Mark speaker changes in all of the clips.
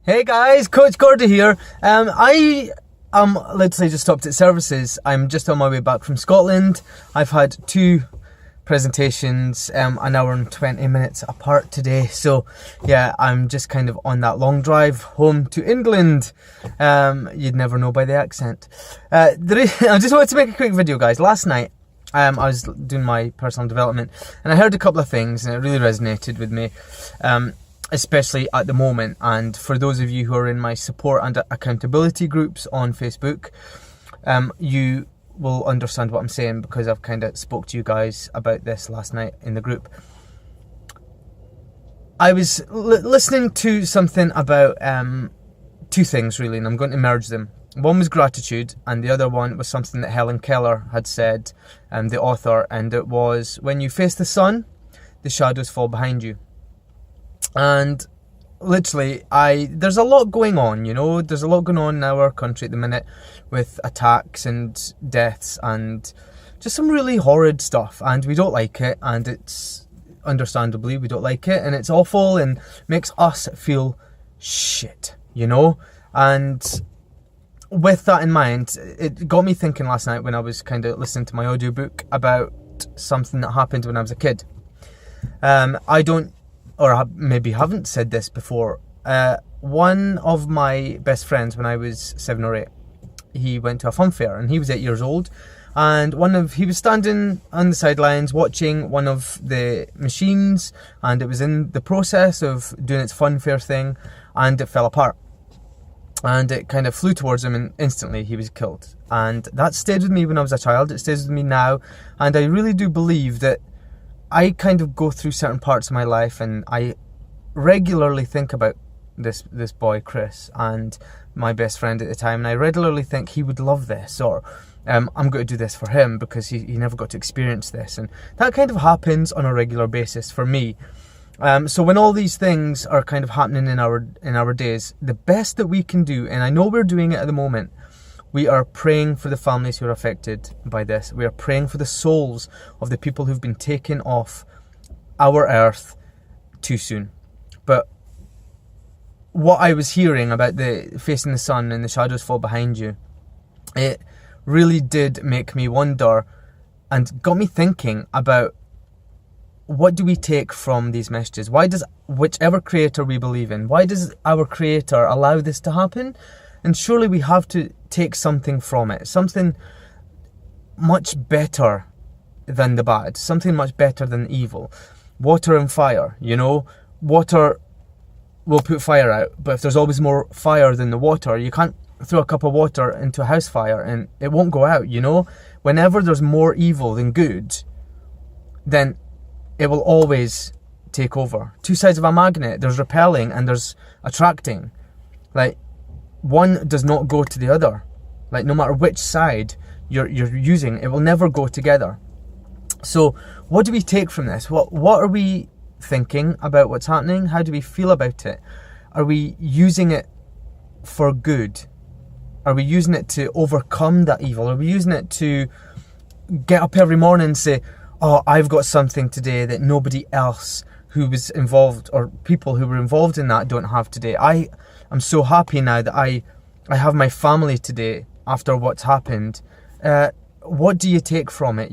Speaker 1: Hey guys, Coach Gordy here. I literally just stopped at services. I'm just on my way back from Scotland. I've had two presentations, an hour and 20 minutes apart today. So yeah, I'm just kind of on that long drive home to England. You'd never know by the accent. I just wanted to make a quick video, guys. Last night, I was doing my personal development and I heard a couple of things and it really resonated with me. Especially at the moment, and for those of you who are in my support and accountability groups on Facebook, you will understand what I'm saying because I've kind of spoke to you guys about this last night in the group. I was listening to something about two things really, and I'm going to merge them. One was gratitude and the other one was something that Helen Keller had said, the author, and it was, when you face the sun, the shadows fall behind you. And literally, there's a lot going on, there's a lot going on in our country at the minute with attacks and deaths and just some really horrid stuff, and we don't like it, and it's understandably we don't like it, and it's awful and makes us feel shit, and with that in mind, it got me thinking last night when I was kind of listening to my audiobook about something that happened when I was a kid. Or maybe haven't said this before. One of my best friends when I was 7 or 8, he went to a fun fair and he was 8 years old, and he was standing on the sidelines watching one of the machines, and it was in the process of doing its fun fair thing, and it fell apart. And it kind of flew towards him and instantly he was killed. And that stayed with me when I was a child, it stays with me now, and I really do believe that I kind of go through certain parts of my life and I regularly think about this boy, Chris, and my best friend at the time, and I regularly think he would love this, or I'm going to do this for him because he never got to experience this, and that kind of happens on a regular basis for me. So when all these things are kind of happening in our days, the best that we can do, and I know we're doing it at the moment, we are praying for the families who are affected by this. We are praying for the souls of the people who've been taken off our earth too soon. But what I was hearing about the facing the sun and the shadows fall behind you, it really did make me wonder and got me thinking about, what do we take from these messages? Why does whichever creator we believe in, why does our creator allow this to happen? And surely we have to take something from it, something much better than the bad, something much better than evil. Water and fire, water will put fire out, but if there's always more fire than the water, you can't throw a cup of water into a house fire and it won't go out, Whenever there's more evil than good, then it will always take over. Two sides of a magnet, there's repelling and there's attracting. One does not go to the other. No matter which side you're using, it will never go together. So what do we take from this? What are we thinking about what's happening? How do we feel about it? Are we using it for good? Are we using it to overcome that evil? Are we using it to get up every morning and say, oh, I've got something today that nobody else who was involved, or people who were involved in that, don't have today. I'm so happy now that I have my family today after what's happened. What do you take from it,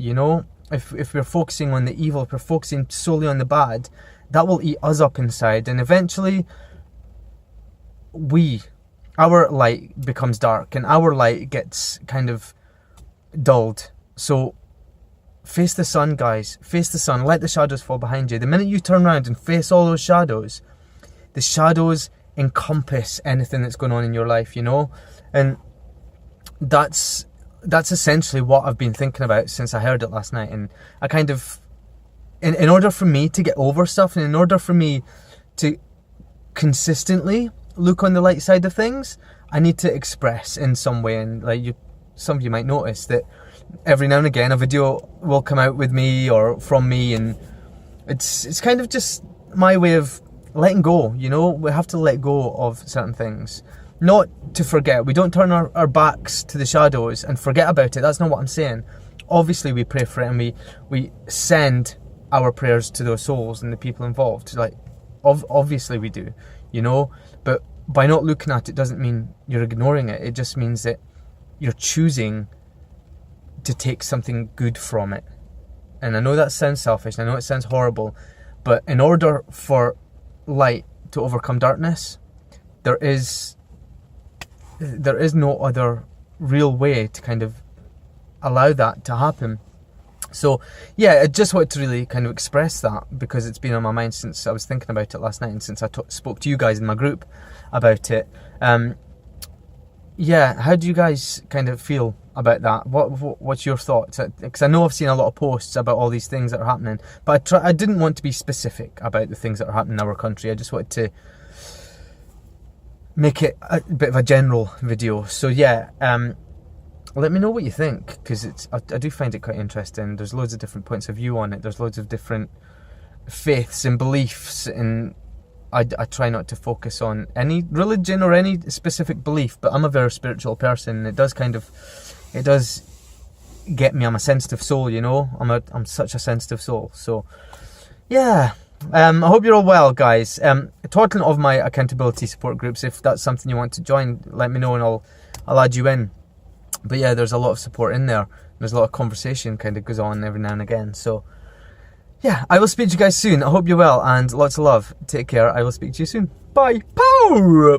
Speaker 1: If we're focusing on the evil, if we're focusing solely on the bad, that will eat us up inside, and eventually our light becomes dark and our light gets kind of dulled. So face the sun, guys. Face the sun. Let the shadows fall behind you. The minute you turn around and face all those shadows, the shadows encompass anything that's going on in your life, And that's essentially what I've been thinking about since I heard it last night. And I kind of, in order for me to get over stuff, and in order for me to consistently look on the light side of things, I need to express in some way. And some of you might notice that every now and again a video will come out with me or from me, and it's kind of just my way of letting go. We have to let go of certain things, not to forget. We don't turn our backs to the shadows and forget about it. That's not what I'm saying. Obviously we pray for it, and we send our prayers to those souls and the people involved. Obviously we do, but by not looking at it doesn't mean you're ignoring it. It just means that you're choosing to take something good from it. And I know that sounds selfish, and I know it sounds horrible, but in order for light to overcome darkness, there is no other real way to kind of allow that to happen. So yeah, I just wanted to really kind of express that, because it's been on my mind since I was thinking about it last night, and since I spoke to you guys in my group about it. Yeah, how do you guys kind of feel about that? What's your thoughts? Because I know I've seen a lot of posts about all these things that are happening, but I didn't want to be specific about the things that are happening in our country. I just wanted to make it a bit of a general video. So yeah, let me know what you think, because I do find it quite interesting. There's loads of different points of view on it. There's loads of different faiths and beliefs, and I try not to focus on any religion or any specific belief, but I'm a very spiritual person, and it does get me. I'm a sensitive soul, you know. I'm such a sensitive soul. So yeah, I hope you're all well, guys. Talking of my accountability support groups, if that's something you want to join, let me know and I'll add you in. But yeah, there's a lot of support in there. There's a lot of conversation kind of goes on every now and again. So yeah, I will speak to you guys soon. I hope you're well, and lots of love. Take care. I will speak to you soon. Bye. Pow!